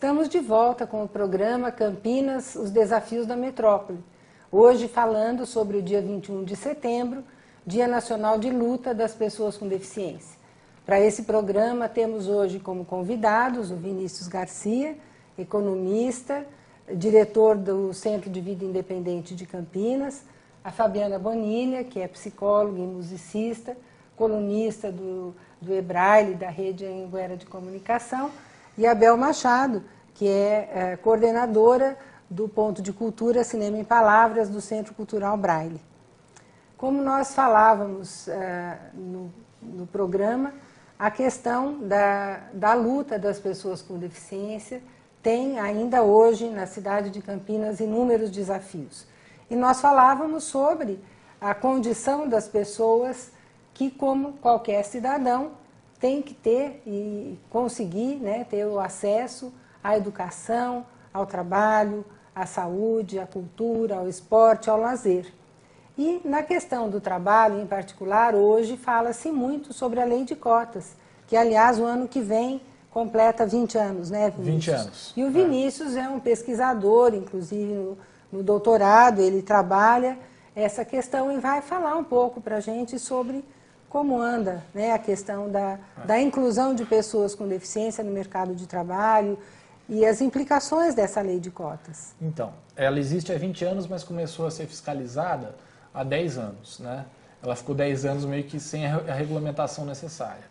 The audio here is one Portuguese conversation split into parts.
Estamos de volta com o programa Campinas, os desafios da metrópole. Hoje falando sobre o dia 21 de setembro, Dia Nacional de Luta das Pessoas com Deficiência. Para esse programa temos hoje como convidados o Vinícius Garcia, economista, diretor do Centro de Vida Independente de Campinas, a Fabiana Bonilha, que é psicóloga e musicista, colunista do Ebraille, da Rede Anhanguera de Comunicação, e a Bel Machado, que é coordenadora do Ponto de Cultura Cinema em Palavras do Centro Cultural Braille. Como nós falávamos no programa, a questão da luta das pessoas com deficiência tem ainda hoje na cidade de Campinas inúmeros desafios. E nós falávamos sobre a condição das pessoas que, como qualquer cidadão, tem que ter e conseguir, né, ter o acesso à educação, ao trabalho, à saúde, à cultura, ao esporte, ao lazer. E na questão do trabalho, em particular, hoje fala-se muito sobre a lei de cotas, que, aliás, o ano que vem completa 20 anos, né, Vinícius? 20 anos. E o Vinícius é um pesquisador, inclusive no doutorado, ele trabalha essa questão e vai falar um pouco para a gente sobre como anda, né, a questão da inclusão de pessoas com deficiência no mercado de trabalho e as implicações dessa lei de cotas. Então, ela existe há 20 anos, mas começou a ser fiscalizada há 10 anos, né? Ela ficou 10 anos meio que sem a regulamentação necessária.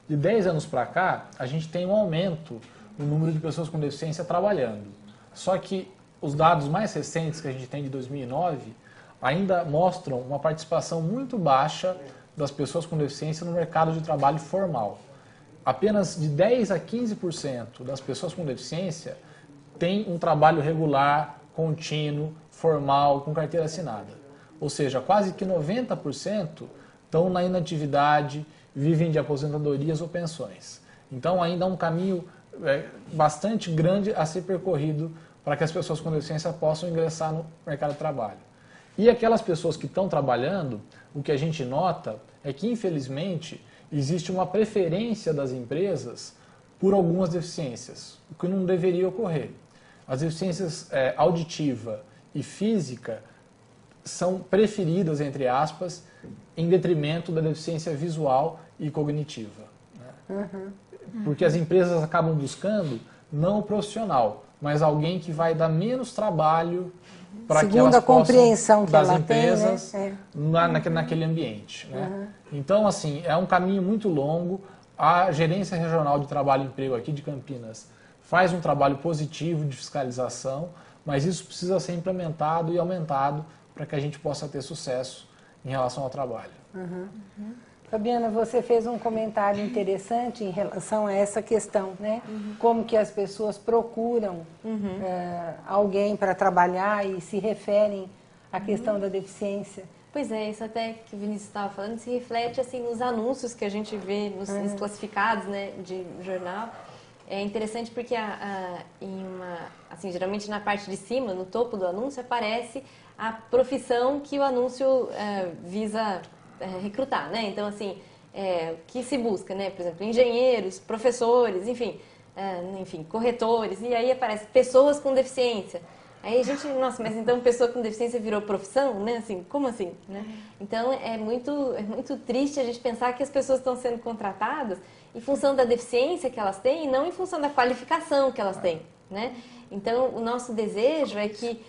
De 10 anos para cá, a gente tem um aumento no número de pessoas com deficiência trabalhando. Só que os dados mais recentes que a gente tem de 2009 ainda mostram uma participação muito baixa das pessoas com deficiência no mercado de trabalho formal. Apenas de 10 a 15% das pessoas com deficiência têm um trabalho regular, contínuo, formal, com carteira assinada. Ou seja, quase que 90% estão na inatividade, vivem de aposentadorias ou pensões. Então ainda há um caminho bastante grande a ser percorrido para que as pessoas com deficiência possam ingressar no mercado de trabalho. E aquelas pessoas que estão trabalhando, o que a gente nota é que, infelizmente, existe uma preferência das empresas por algumas deficiências, o que não deveria ocorrer. As deficiências auditiva e física são preferidas, entre aspas, em detrimento da deficiência visual e cognitiva, né? Porque as empresas acabam buscando não o profissional, mas alguém que vai dar menos trabalho para que elas compreensão que das ela empresas tem, né? naquele ambiente, né? Então, assim, é um caminho muito longo. A Gerência Regional de Trabalho e Emprego aqui de Campinas faz um trabalho positivo de fiscalização, mas isso precisa ser implementado e aumentado para que a gente possa ter sucesso em relação ao trabalho. Fabiana, você fez um comentário interessante em relação a essa questão, né? Como que as pessoas procuram alguém para trabalhar e se referem à questão da deficiência. Pois é, isso até que o Vinícius estava falando se reflete assim nos anúncios que a gente vê nos classificados, né, de jornal. É interessante porque assim, geralmente na parte de cima, no topo do anúncio, aparece a profissão que o anúncio visa recrutar, né? Então, assim, que se busca, né? Por exemplo, engenheiros, professores, enfim, corretores, e aí aparece pessoas com deficiência. Aí a gente, nossa, mas então pessoa com deficiência virou profissão, né? Assim, como assim, né? Então, é muito triste a gente pensar que as pessoas estão sendo contratadas em função da deficiência que elas têm e não em função da qualificação que elas têm, né? Então, o nosso desejo é que,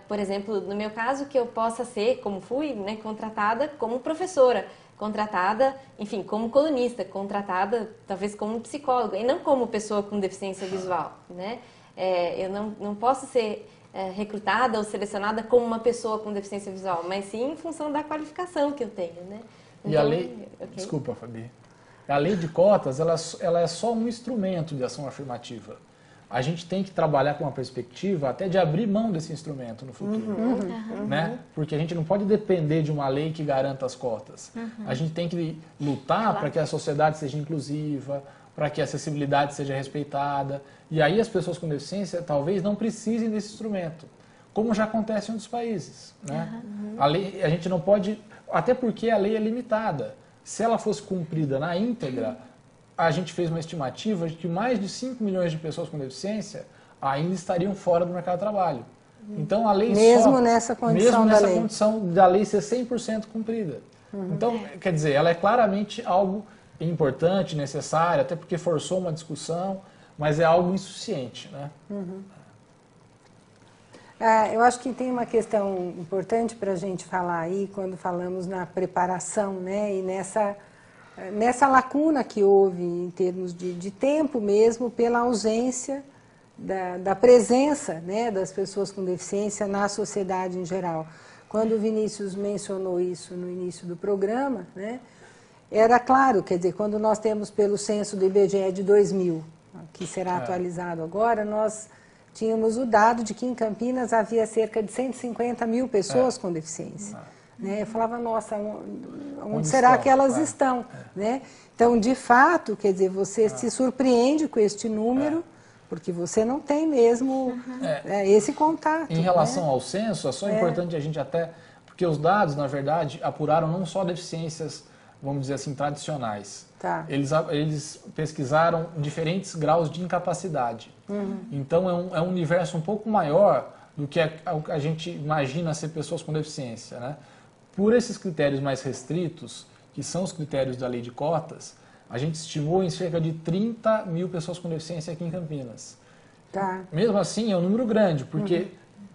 por exemplo, no meu caso, que eu possa ser, como fui, né, contratada como professora, contratada, enfim, como colunista, contratada talvez como psicóloga e não como pessoa com deficiência visual, né? Eu não posso ser recrutada ou selecionada como uma pessoa com deficiência visual, mas sim em função da qualificação que eu tenho, né? Então, e a lei... Desculpa, Fabi. A lei de cotas, ela é só um instrumento de ação afirmativa. A gente tem que trabalhar com uma perspectiva até de abrir mão desse instrumento no futuro, né? Porque a gente não pode depender de uma lei que garanta as cotas. A gente tem que lutar para que a sociedade seja inclusiva, para que a acessibilidade seja respeitada. E aí as pessoas com deficiência talvez não precisem desse instrumento, como já acontece em outros países, né? A lei, a gente não pode, até porque a lei é limitada. Se ela fosse cumprida na íntegra, a gente fez uma estimativa de que mais de 5 milhões de pessoas com deficiência ainda estariam fora do mercado de trabalho. Então, a lei mesmo nessa condição da lei. Mesmo nessa condição da lei ser 100% cumprida. Então, quer dizer, ela é claramente algo importante, necessário, até porque forçou uma discussão, mas é algo insuficiente, né? Eu acho que tem uma questão importante para a gente falar aí, quando falamos na preparação, né? E nessa lacuna que houve em termos de tempo mesmo, pela ausência da presença, né, das pessoas com deficiência na sociedade em geral. Quando o Vinícius mencionou isso no início do programa, né, era claro, quer dizer, quando nós temos pelo censo do IBGE de 2000, que será atualizado agora, nós tínhamos o dado de que em Campinas havia cerca de 150 mil pessoas com deficiência. Né? Eu falava, nossa, onde será que elas estão? Né? Então, de fato, quer dizer, você se surpreende com este número, porque você não tem mesmo esse contato. Em relação ao censo, é só importante a gente até... Porque os dados, na verdade, apuraram não só deficiências, vamos dizer assim, tradicionais. Tá. Eles pesquisaram diferentes graus de incapacidade. Então, é um universo um pouco maior do que a gente imagina ser pessoas com deficiência, né? Por esses critérios mais restritos, que são os critérios da lei de cotas, a gente estimou em cerca de 30 mil pessoas com deficiência aqui em Campinas. Tá. Mesmo assim, é um número grande, porque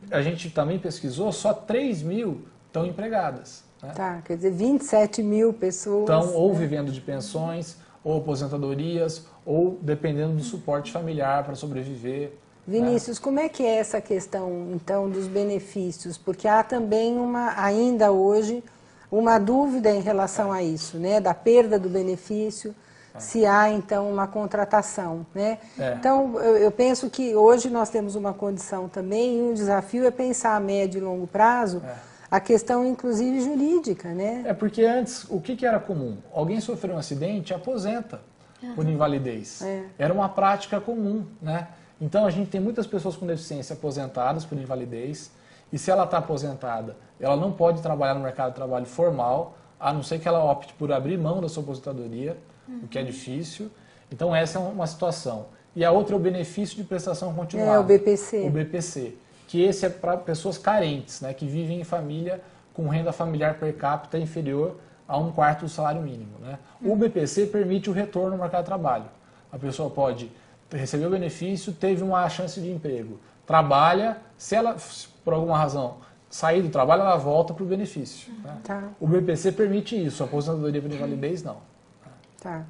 a gente também pesquisou, só 3 mil estão empregadas. Né? Tá, quer dizer, 27 mil pessoas... Estão ou vivendo de pensões, ou aposentadorias, ou dependendo do suporte familiar para sobreviver. Vinícius, como é que é essa questão, então, dos benefícios? Porque há também, ainda hoje, uma dúvida em relação a isso, né? Da perda do benefício, se há, então, uma contratação, né? Então, eu penso que hoje nós temos uma condição também, e um desafio é pensar a médio e longo prazo, a questão, inclusive, jurídica, né? Porque antes, o que era comum? Alguém sofreu um acidente, aposenta por invalidez. Era uma prática comum, né? Então, a gente tem muitas pessoas com deficiência aposentadas por invalidez, e se ela está aposentada, ela não pode trabalhar no mercado de trabalho formal, a não ser que ela opte por abrir mão da sua aposentadoria, o que é difícil. Então, essa é uma situação. E a outra é o benefício de prestação continuada. O BPC. O BPC, que esse é para pessoas carentes, né, que vivem em família com renda familiar per capita inferior a 1/4 do salário mínimo. Né? O BPC permite o retorno ao mercado de trabalho. A pessoa pode receber o benefício, teve uma chance de emprego, trabalha, se ela, por alguma razão, sair do trabalho, ela volta para o benefício. Né? Tá. O BPC permite isso, a aposentadoria por invalidez não. Tá.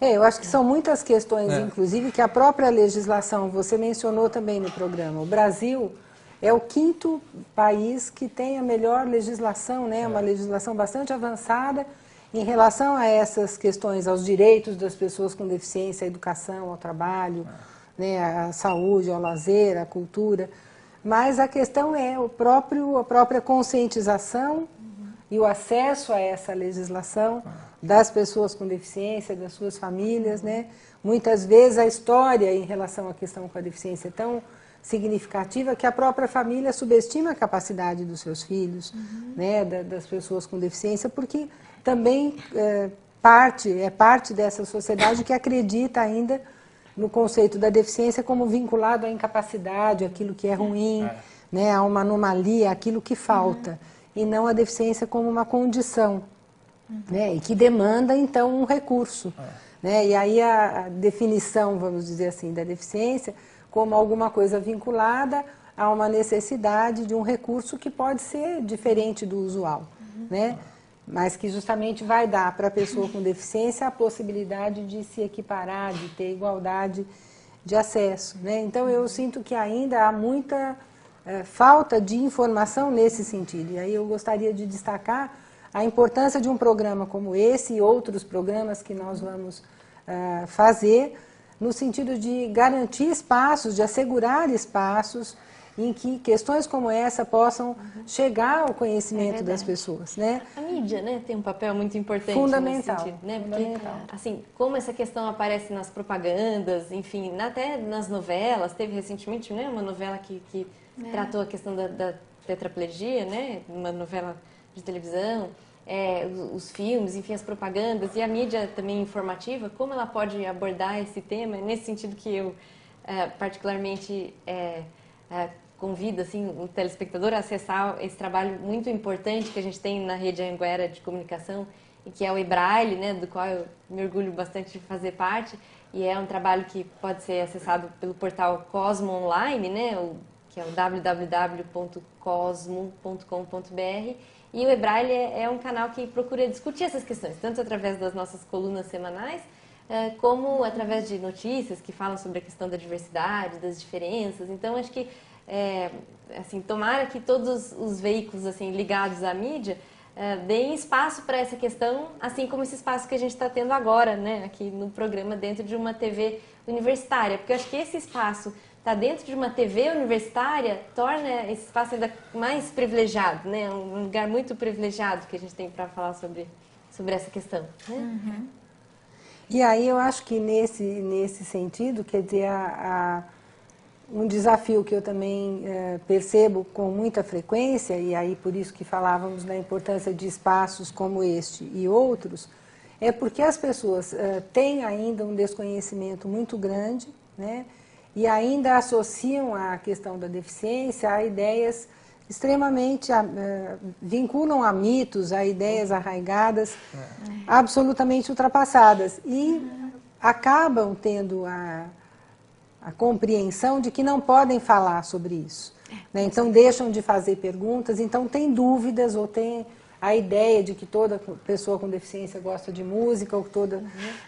Eu acho que são muitas questões, inclusive, que a própria legislação, você mencionou também no programa, o Brasil é o 5º país que tem a melhor legislação, né? Uma legislação bastante avançada em relação a essas questões, aos direitos das pessoas com deficiência, à educação, ao trabalho, né? À saúde, ao lazer, à cultura. Mas a questão é a própria conscientização e o acesso a essa legislação das pessoas com deficiência, das suas famílias, né? Muitas vezes a história em relação à questão com a deficiência é tão significativa que a própria família subestima a capacidade dos seus filhos, né? Das pessoas com deficiência, porque também é parte dessa sociedade que acredita ainda no conceito da deficiência como vinculado à incapacidade, aquilo que é ruim, né? A uma anomalia, aquilo que falta, e não a deficiência como uma condição. Né, e que demanda, então, um recurso. Né, e aí a definição, vamos dizer assim, da deficiência como alguma coisa vinculada a uma necessidade de um recurso que pode ser diferente do usual, né, mas que justamente vai dar para a pessoa com deficiência a possibilidade de se equiparar, de ter igualdade de acesso. Né. Então, eu sinto que ainda há muita falta de informação nesse sentido. E aí eu gostaria de destacar a importância de um programa como esse e outros programas que nós vamos fazer, no sentido de garantir espaços, de assegurar espaços em que questões como essa possam chegar ao conhecimento das pessoas. Né? A mídia, né, tem um papel muito importante fundamental, nesse sentido. Né? Fundamental. Porque, assim, como essa questão aparece nas propagandas, enfim, até nas novelas, teve recentemente, né, uma novela que tratou a questão da tetraplegia, né, uma novela de televisão. os filmes, enfim, as propagandas e a mídia também informativa, como ela pode abordar esse tema, nesse sentido que eu particularmente convido assim, o telespectador a acessar esse trabalho muito importante que a gente tem na Rede Anhanguera de Comunicação, e que é o Ebraille, né, do qual eu me orgulho bastante de fazer parte, e é um trabalho que pode ser acessado pelo portal Cosmo Online, né, que é o www.cosmo.com.br, e o Ebraille é um canal que procura discutir essas questões, tanto através das nossas colunas semanais, como através de notícias que falam sobre a questão da diversidade, das diferenças. Então, acho que, assim, tomara que todos os veículos assim, ligados à mídia deem espaço para essa questão, assim como esse espaço que a gente está tendo agora, né, aqui no programa, dentro de uma TV universitária, porque eu acho que esse espaço está dentro de uma TV universitária, torna esse espaço ainda mais privilegiado, né, um lugar muito privilegiado que a gente tem para falar sobre essa questão. Né? Uhum. E aí eu acho que nesse sentido, quer dizer, um desafio que eu também percebo com muita frequência, e aí por isso que falávamos da importância de espaços como este e outros, é porque as pessoas têm ainda um desconhecimento muito grande, né, e ainda associam a questão da deficiência a ideias extremamente, vinculam a mitos, a ideias arraigadas, absolutamente ultrapassadas, e acabam tendo a compreensão de que não podem falar sobre isso. Né? Então deixam de fazer perguntas, então tem dúvidas ou tem a ideia de que toda pessoa com deficiência gosta de música, ou que toda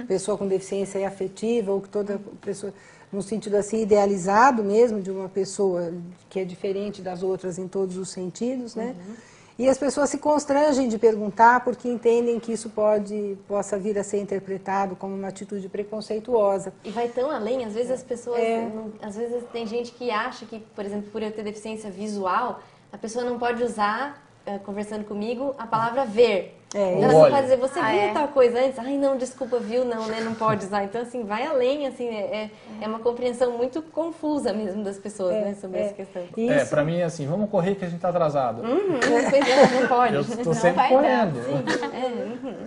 pessoa com deficiência é afetiva, ou que toda pessoa, no sentido assim idealizado mesmo, de uma pessoa que é diferente das outras em todos os sentidos, né? E as pessoas se constrangem de perguntar porque entendem que isso possa vir a ser interpretado como uma atitude preconceituosa. E vai tão além, às vezes as pessoas, às vezes tem gente que acha que, por exemplo, por eu ter deficiência visual, a pessoa não pode usar, conversando comigo, a palavra ver. Ela só pode dizer, você viu tal coisa antes? Ai, não, desculpa, viu? Não, né? Não pode usar. Então, assim, vai além, assim, é uma compreensão muito confusa mesmo das pessoas, né, sobre essa questão. Pra mim, assim, vamos correr que a gente tá atrasado. Não pode. Eu estou sempre correndo.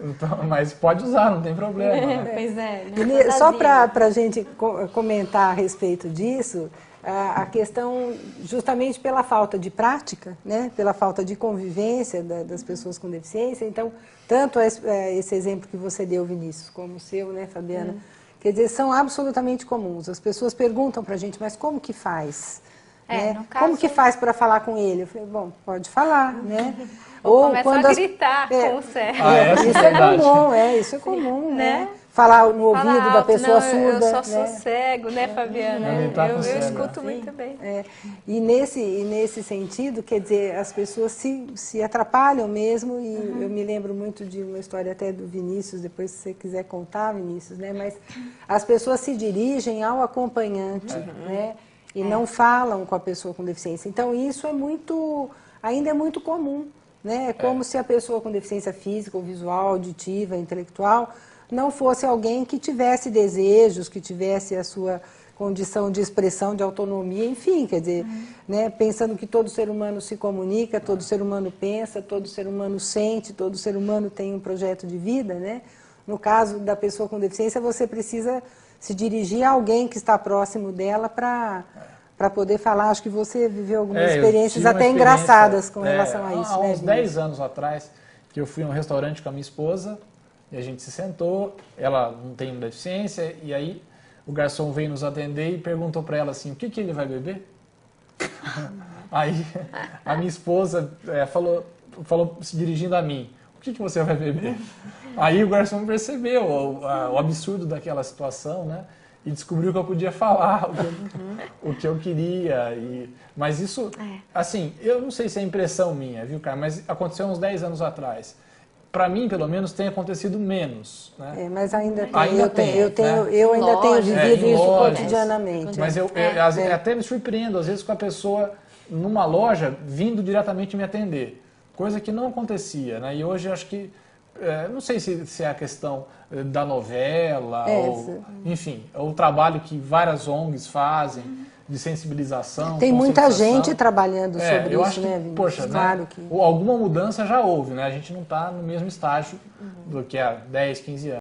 Então, mas pode usar, não tem problema. Pois é. E só para a gente comentar a respeito disso, a questão, justamente pela falta de prática, né, pela falta de convivência das pessoas com deficiência, então, tanto esse exemplo que você deu, Vinícius, como o seu, né, Fabiana, quer dizer, são absolutamente comuns. As pessoas perguntam para a gente, mas como que faz? Né? Como que faz para falar com ele? Eu falei, bom, pode falar, né? Ou começa a gritar com o cego. Isso é comum, né? Falar no ouvido da pessoa surda. Eu só sou cego, né, Fabiana? Eu escuto muito bem. E nesse sentido, quer dizer, as pessoas se atrapalham mesmo, e eu me lembro muito de uma história até do Vinícius, depois se você quiser contar, Vinícius, né? Mas as pessoas se dirigem ao acompanhante, né? E não falam com a pessoa com deficiência. Então isso ainda é muito comum, né? É como se a pessoa com deficiência física, ou visual, auditiva, intelectual, não fosse alguém que tivesse desejos, que tivesse a sua condição de expressão, de autonomia, enfim, quer dizer, né, pensando que todo ser humano se comunica, todo ser humano pensa, todo ser humano sente, todo ser humano tem um projeto de vida, né? No caso da pessoa com deficiência, você precisa se dirigir a alguém que está próximo dela para poder falar. Acho que você viveu algumas experiências até engraçadas com relação a isso. Há uns 10 anos atrás, que eu fui a um restaurante com a minha esposa, e a gente se sentou, ela não tem deficiência, e aí o garçom veio nos atender e perguntou para ela assim, o que ele vai beber? Aí a minha esposa falou se dirigindo a mim, o que você vai beber? Aí o garçom percebeu o absurdo daquela situação, né? E descobriu que eu podia falar o que eu queria. Mas isso, assim, eu não sei se é impressão minha, viu, cara? Mas aconteceu uns 10 anos atrás. Para mim, pelo menos, tem acontecido menos. Né? Mas ainda tem. Eu ainda tenho vivido isso cotidianamente. Mas eu até me surpreendo, às vezes, com a pessoa numa loja vindo diretamente me atender. Coisa que não acontecia. Né? E hoje, acho que... não sei se é a questão da novela, ou, enfim, o trabalho que várias ONGs fazem, de sensibilização. Tem muita gente trabalhando sobre isso, acho que, né, Vinícius? Poxa, claro né, que... alguma mudança já houve, né? A gente não está no mesmo estágio do que há 10, 15 anos.